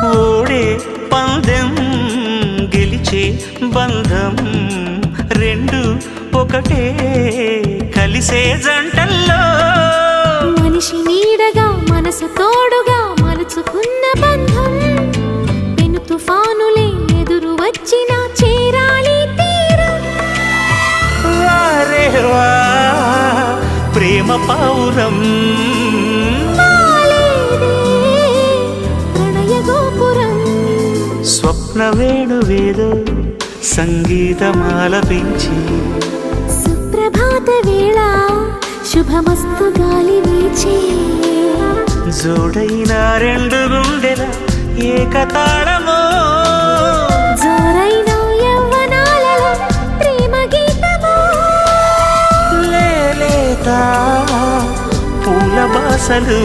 ఓడే పందెం గెలిచే బంధం రెండు ఒకటే కలిసే జంటల్లో మనిషి నీడగా మనసు తోడుగా మలుచుకున్న బంధం పెను తుఫానులే ఎదురు వచ్చినా చేరాలి తీరం. వారే వా ప్రేమ పావురం వాలేదే ప్రణయ గోపురం. స్వప్న వేణువేదో సంగీతమాలపించి సుప్రభాత వేళ శుభమస్తు గాలి వీచే జోడైన రెండు గుండెల ఏకతాళమో జోరైన యవ్వనాలలో ప్రేమ గీతమో. లేలేత పూల బాసలు